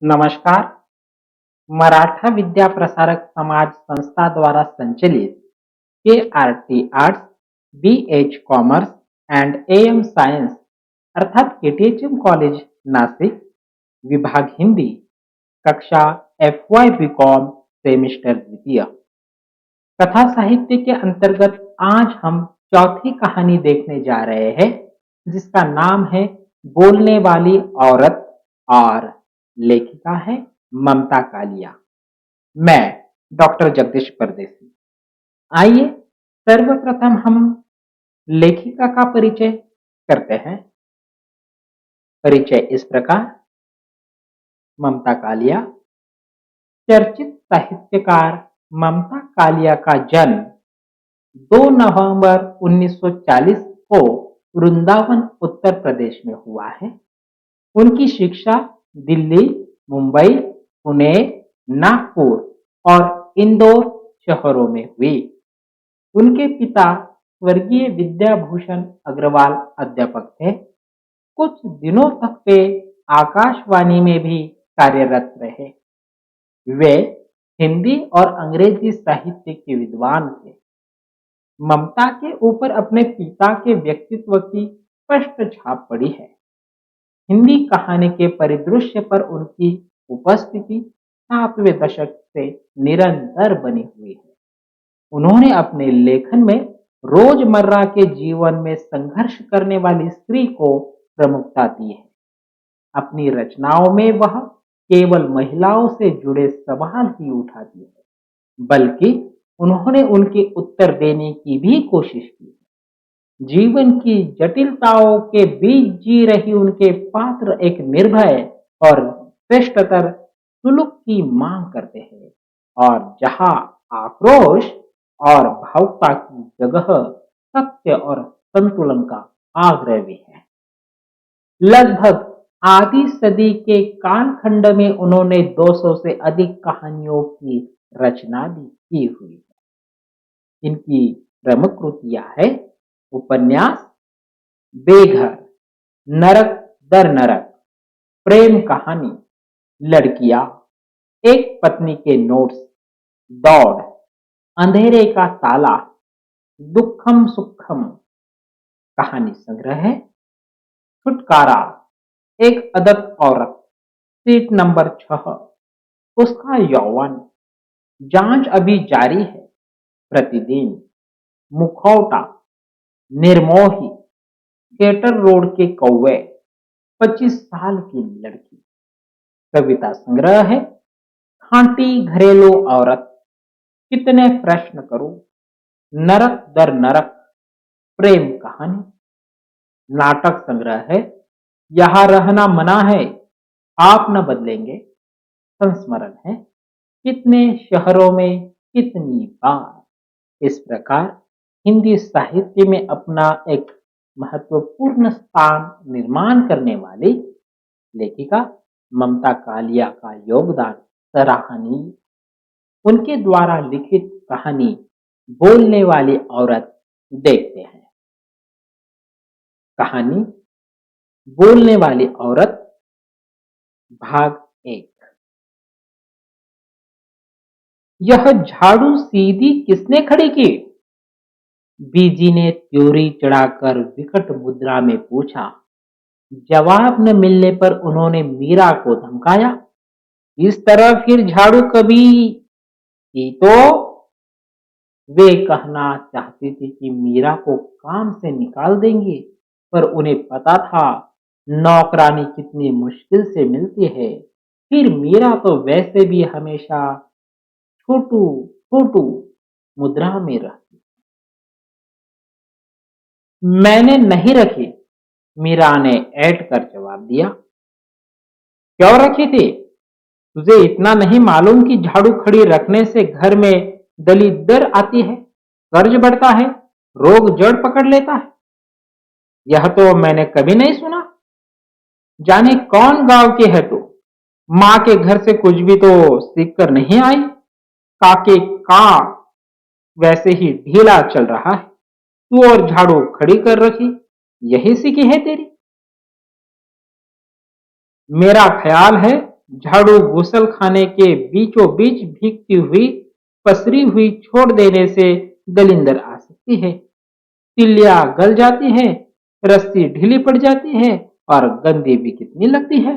नमस्कार। मराठा विद्या प्रसारक समाज संस्था द्वारा संचालित KRT arts, BH commerce and AM science अर्थात KTHM कॉलेज नासिक, विभाग हिंदी, कक्षा FY BCom सेमिस्टर द्वितीय। कथा साहित्य के अंतर्गत आज हम चौथी कहानी देखने जा रहे हैं, जिसका नाम है बोलने वाली औरत और लेखिका है ममता कालिया। मैं डॉक्टर जगदीश परदेसी। आइए सर्वप्रथम हम लेखिका का परिचय करते हैं। परिचय इस प्रकार। ममता कालिया चर्चित साहित्यकार ममता कालिया का जन्म 2 नवंबर 1940 को वृंदावन उत्तर प्रदेश में हुआ है। उनकी शिक्षा दिल्ली, मुंबई, पुणे, नागपुर और इंदौर शहरों में हुई। उनके पिता स्वर्गीय विद्याभूषण अग्रवाल अध्यापक थे। कुछ दिनों तक वे आकाशवाणी में भी कार्यरत रहे। वे हिंदी और अंग्रेजी साहित्य के विद्वान थे। ममता के ऊपर अपने पिता के व्यक्तित्व की स्पष्ट छाप पड़ी है। हिंदी कहानी के परिदृश्य पर उनकी उपस्थिति 7वें दशक से निरंतर बनी हुई है। उन्होंने अपने लेखन में रोजमर्रा के जीवन में संघर्ष करने वाली स्त्री को प्रमुखता दी है। अपनी रचनाओं में वह केवल महिलाओं से जुड़े सवाल ही उठाती है, बल्कि उन्होंने उनके उत्तर देने की भी कोशिश की। जीवन की जटिलताओं के बीच जी रही उनके पात्र एक निर्भय और श्रेष्ठतर सुलूक की मांग करते हैं, और जहां आक्रोश और भावुकता की जगह सत्य और संतुलन का आग्रह भी है। लगभग आधी सदी के कालखंड में उन्होंने 200 से अधिक कहानियों की रचना भी की हुई है। इनकी प्रमुख कृतियां है उपन्यास बेघर, नरक दर नरक, प्रेम कहानी, लड़कियां, एक पत्नी के नोट्स, दौड़, अंधेरे का ताला, दुखम सुखम कहानी संग्रह है, छुटकारा, एक अदत्त औरत, सीट नंबर 6, उसका यौवन, जांच अभी जारी है, प्रतिदिन, मुखौटा, निर्मोही, थिएटर रोड के कौवे, 25 साल की लड़की। कविता संग्रह है खांटी घरेलू औरत, कितने प्रश्न करूं, नरक दर नरक, प्रेम कहानी। नाटक संग्रह है यहां रहना मना है, आप न बदलेंगे, संस्मरण है कितने शहरों में कितनी बार। इस प्रकार हिंदी साहित्य में अपना एक महत्वपूर्ण स्थान निर्माण करने वाली लेखिका ममता कालिया का योगदान सराहनीय। उनके द्वारा लिखित कहानी बोलने वाली औरत देखते हैं। कहानी बोलने वाली औरत, भाग 1। यह झाड़ू सीधी किसने खड़ी की? बीजी ने त्योरी चढ़ाकर विकट मुद्रा में पूछा। जवाब न मिलने पर उन्होंने मीरा को धमकाया, इस तरह फिर झाड़ू कभी की तो। वे कहना चाहती थी कि मीरा को काम से निकाल देंगे, पर उन्हें पता था नौकरानी कितनी मुश्किल से मिलती है। फिर मीरा तो वैसे भी हमेशा छोटू छोटू मुद्रा में रहती। मैंने नहीं रखी, मीरा ने ऐठ कर जवाब दिया। क्यों रखी थी? तुझे इतना नहीं मालूम कि झाड़ू खड़ी रखने से घर में दलिद्दर आती है, कर्ज बढ़ता है, रोग जड़ पकड़ लेता है? यह तो मैंने कभी नहीं सुना। जाने कौन गांव की है तू? माँ के घर से कुछ भी तो सीख कर नहीं आई। काके का वैसे ही ढीला चल रहा है, तू और झाड़ू खड़ी कर रखी, यही सीखी है तेरी? मेरा ख्याल है झाड़ू गुसल खाने के बीचों बीच भीगती हुई पसरी हुई छोड़ देने से दलिंदर आ सकती है। तिल्लियां गल जाती हैं, रस्सी ढीली पड़ जाती है और गंदी भी कितनी लगती है।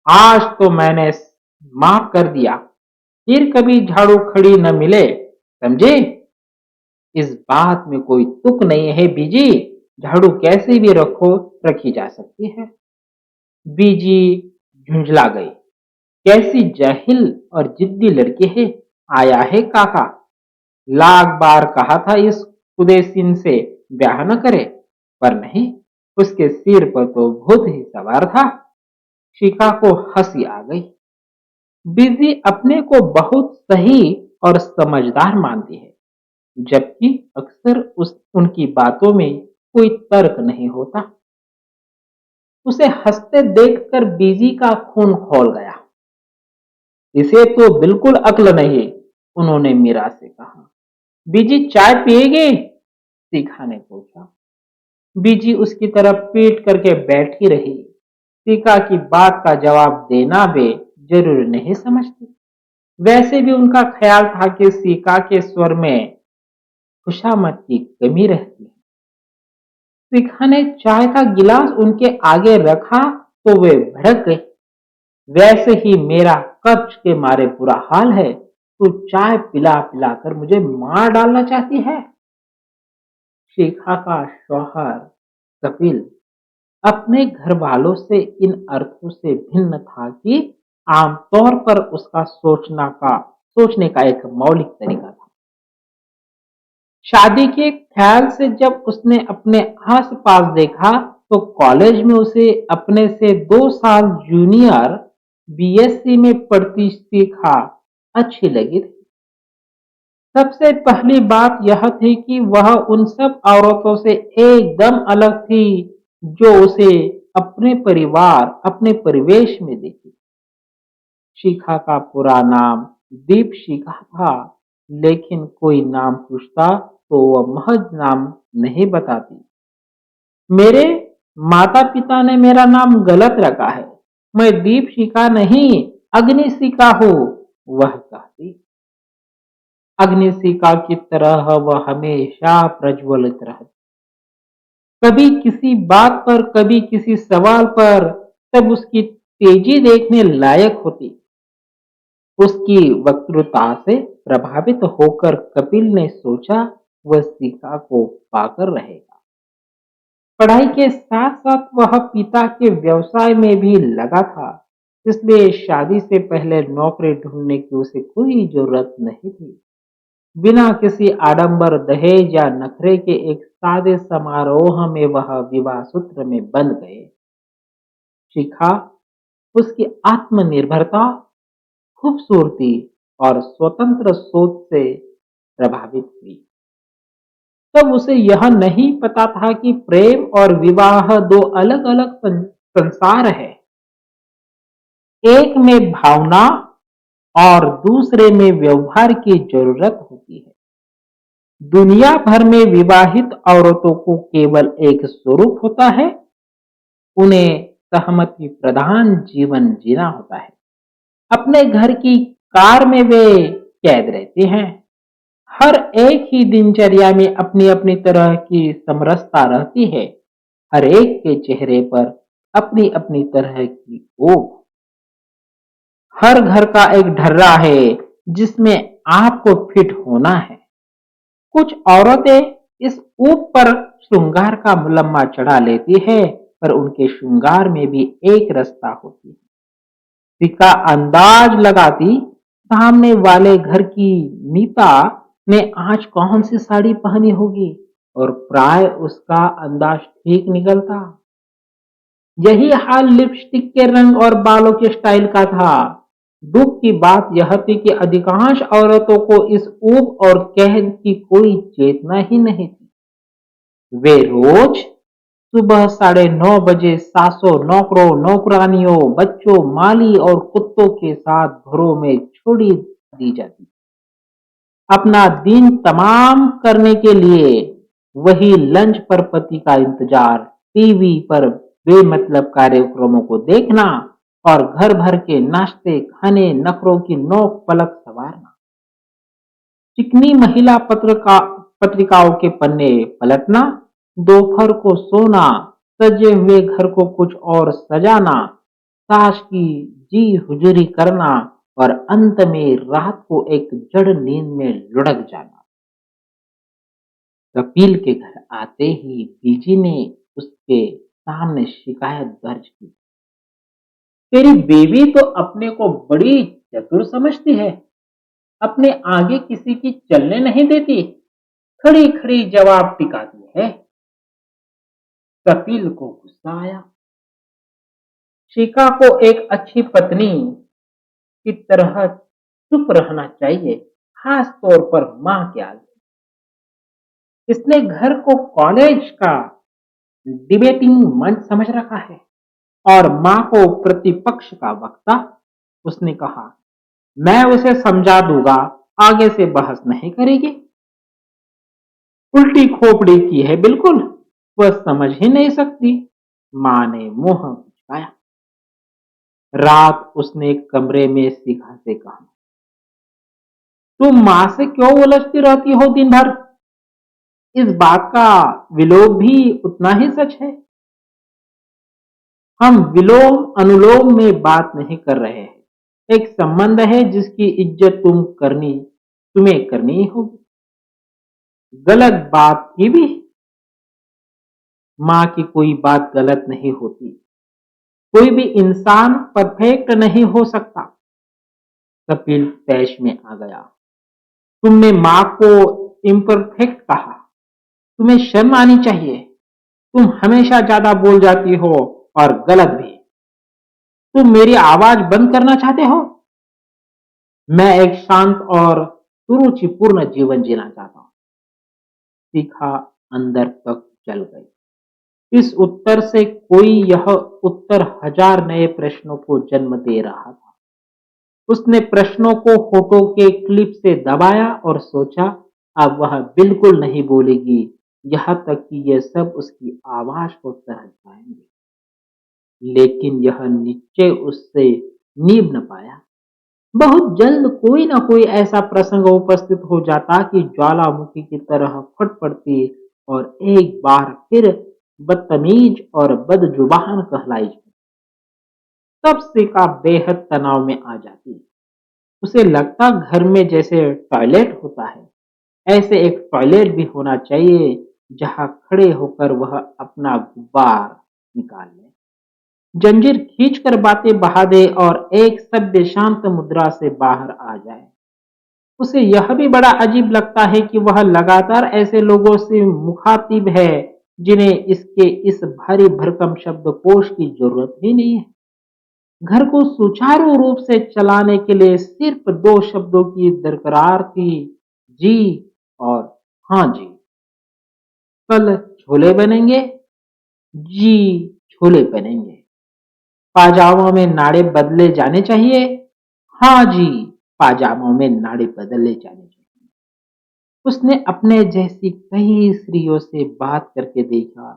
आज तो मैंने माफ कर दिया, फिर कभी झाड़ू खड़ी न मिले, समझे? इस बात में कोई तुक नहीं है बीजी, झाड़ू कैसे भी रखी जा सकती है। बीजी झुंझला गई। कैसी जाहिल और जिद्दी लड़की है। आया है काका, लाख बार कहा था इस उदेसिन से ब्याह न करे, पर नहीं, उसके सिर पर तो भूत ही सवार था। शिखा को हंसी आ गई। बीजी अपने को बहुत सही और समझदार मानती है, जबकि अक्सर उनकी बातों में कोई तर्क नहीं होता। उसे हंसते देखकर बीजी का खून खौल गया। इसे तो बिल्कुल अक्ल नहीं, उन्होंने मीरा से कहा। बीजी चाय पिएगी? शिखा ने पूछा। बीजी उसकी तरफ पीट करके बैठी रही। शिखा की बात का जवाब देना वे जरूरी नहीं समझती। वैसे भी उनका ख्याल था कि शिखा के स्वर में खुशामद की कमी रहती है। शिखा ने चाय का गिलास उनके आगे रखा तो वे भड़क गई। वैसे ही मेरा कब्ज के मारे बुरा हाल है, तू चाय पिला पिला कर मुझे मार डालना चाहती है। शिखा का शौहर कपिल अपने घर वालों से इन अर्थों से भिन्न था कि आमतौर पर उसका सोचने का एक मौलिक तरीका था। शादी के ख्याल से जब उसने अपने आस पास देखा तो कॉलेज में उसे अपने से 2 साल जूनियर बीएससी में पढ़ती शिखा अच्छी लगी थी। सबसे पहली बात यह थी कि वह उन सब औरतों से एकदम अलग थी जो उसे अपने परिवार, अपने परिवेश में देखी। शिखा का पूरा नाम दीप शिखा था, लेकिन कोई नाम पूछता तो वह महज नाम नहीं बताती। मेरे माता पिता ने मेरा नाम गलत रखा है, मैं दीप शिखा नहीं अग्निशिखा हूँ, वह कहती। अग्निशिखा की तरह वह हमेशा प्रज्वलित रहती, कभी किसी बात पर, कभी किसी सवाल पर, तब उसकी तेजी देखने लायक होती। उसकी वक्तृता से प्रभावित होकर कपिल ने सोचा वह शिखा को पाकर रहेगा। पढ़ाई के साथ साथ वह पिता के व्यवसाय में भी लगा था, इसलिए शादी से पहले नौकरी ढूंढने की उसे कोई जरूरत नहीं थी। बिना किसी आडंबर, दहेज या नखरे के एक सादे समारोह में वह विवाह सूत्र में बंध गए। शिखा उसकी आत्मनिर्भरता, खूबसूरती और स्वतंत्र सोच से प्रभावित हुई। तब उसे यह नहीं पता था कि प्रेम और विवाह दो अलग अलग संसार है। एक में भावना और दूसरे में व्यवहार की जरूरत होती है। दुनिया भर में विवाहित औरतों को केवल एक स्वरूप होता है, उन्हें सहमति प्रधान जीवन जीना होता है। अपने घर की कार में वे कैद रहते हैं। हर एक ही दिनचर्या में अपनी अपनी तरह की समरसता रहती है। हर एक के चेहरे पर अपनी अपनी तरह की ऊब। हर घर का एक ढर्रा है जिसमें आपको फिट होना है। कुछ औरतें इस ऊब पर श्रृंगार का मुलम्मा चढ़ा लेती है, पर उनके श्रृंगार में भी एक रास्ता होती है। शिखा अंदाज लगाती सामने वाले घर की नीता ने आज कौन सी साड़ी पहनी होगी, और प्राय उसका अंदाज ठीक निकलता। यही हाल लिपस्टिक के रंग और बालों के स्टाइल का था। दुख की बात यह थी कि अधिकांश औरतों को इस ऊब और कहर की कोई चेतना ही नहीं थी। वे रोज सुबह 9:30 बजे सासों, नौकरों, नौकरानियों, बच्चों, माली और कुत्तों के साथ घरों में छोड़ी दी जाती। अपना दिन तमाम करने के लिए वही लंच पर पति का इंतजार, टीवी पर बेमतलब कार्यक्रमों को देखना, और घर भर के नाश्ते खाने नखरों की नोक पलक संवारना, चिकनी महिला पत्रिकाओं के पन्ने पलटना, दोपहर को सोना, सजे हुए घर को कुछ और सजाना, सास की जी हुजूरी करना और अंत में रात को एक जड़ नींद में लुढ़क जाना। कपिल के घर आते ही बीजी ने उसके सामने शिकायत दर्ज की। तेरी बीवी तो अपने को बड़ी चतुर समझती है, अपने आगे किसी की चलने नहीं देती, खड़ी खड़ी जवाब टिकाती है। कपिल को गुस्सा आया। शिखा को एक अच्छी पत्नी की तरह चुप रहना चाहिए, खास तौर पर मां के आगे। इसने घर को कॉलेज का डिबेटिंग मंच समझ रखा है और मां को प्रतिपक्ष का वक्ता। उसने कहा, मैं उसे समझा दूंगा, आगे से बहस नहीं करेगी। उल्टी खोपड़ी की है बिल्कुल, वह समझ ही नहीं सकती। मां ने मुंह बिचकाया। रात उसने कमरे में शिखा से कहा, तुम मां से क्यों उलझती रहती हो दिन भर? इस बात का विलोम भी उतना ही सच है। हम विलोम अनुलोम में बात नहीं कर रहे हैं। एक संबंध है जिसकी इज्जत तुम्हें करनी होगी। गलत बात की भी, मां की कोई बात गलत नहीं होती। कोई भी इंसान परफेक्ट नहीं हो सकता। कपिल तैश में आ गया। तुमने मां को इम्परफेक्ट कहा। तुम्हें शर्म आनी चाहिए। तुम हमेशा ज्यादा बोल जाती हो और गलत भी। तुम मेरी आवाज बंद करना चाहते हो? मैं एक शांत और सुरुचिपूर्ण जीवन जीना चाहता हूं। शिखा अंदर तक चल गई। इस उत्तर से कोई यह उत्तर हजार नए प्रश्नों को जन्म दे रहा था। उसने प्रश्नों को फोटो के क्लिप से दबाया और सोचा, अब वह बिल्कुल नहीं बोलेगी, यहां तक कि यह सब उसकी आवाज को समझ पाएंगे। लेकिन यह निश्चय उससे नीब न पाया। बहुत जल्द कोई न कोई ऐसा प्रसंग उपस्थित हो जाता कि ज्वालामुखी की तरह फट पड़ती और एक बार फिर बदतमीज और बदजुबान कहलाई जाती। तब सिका बेहद तनाव में आ जाती। उसे लगता घर में जैसे टॉयलेट होता है, ऐसे एक टॉयलेट भी होना चाहिए जहां खड़े होकर वह अपना गुब्बार निकाल ले, जंजीर खींचकर बातें बहा दे और एक सभ्य शांत मुद्रा से बाहर आ जाए। उसे यह भी बड़ा अजीब लगता है कि वह लगातार ऐसे लोगों से मुखातिब है जिन्हें इसके इस भारी भरकम शब्दकोश की जरूरत ही नहीं है। घर को सुचारू रूप से चलाने के लिए सिर्फ दो शब्दों की दरकार थी, जी और हाँ जी। कल छोले बनेंगे? जी, छोले बनेंगे। पाजामों में नाड़े बदले जाने चाहिए? हाँ जी, पाजामों में नाड़े बदले जाने चाहिए। उसने अपने जैसी कई स्त्रियों से बात करके देखा,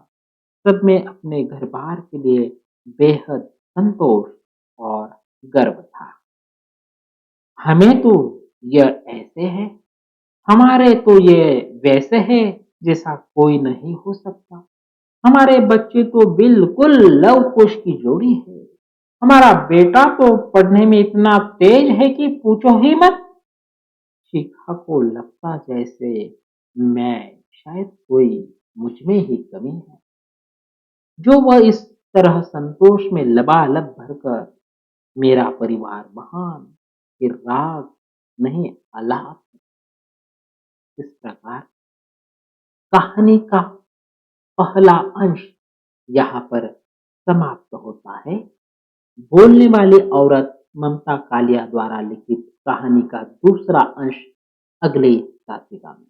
सब में अपने घर बार के लिए बेहद संतोष और गर्व था। हमें तो यह ऐसे है, हमारे तो ये वैसे है जैसा कोई नहीं हो सकता। हमारे बच्चे तो बिल्कुल लव कुश की जोड़ी है। हमारा बेटा तो पढ़ने में इतना तेज है कि पूछो ही मत। शिखा को लगता जैसे मैं शायद कोई मुझ में ही कमी है, जो वह इस तरह संतोष में लबालब भरकर मेरा परिवार महान फिर राग नहीं अलाप। इस प्रकार कहानी का पहला अंश यहाँ पर समाप्त होता है। बोलने वाली औरत ममता कालिया द्वारा लिखित कहानी का दूसरा अंश अगले साथीगा में।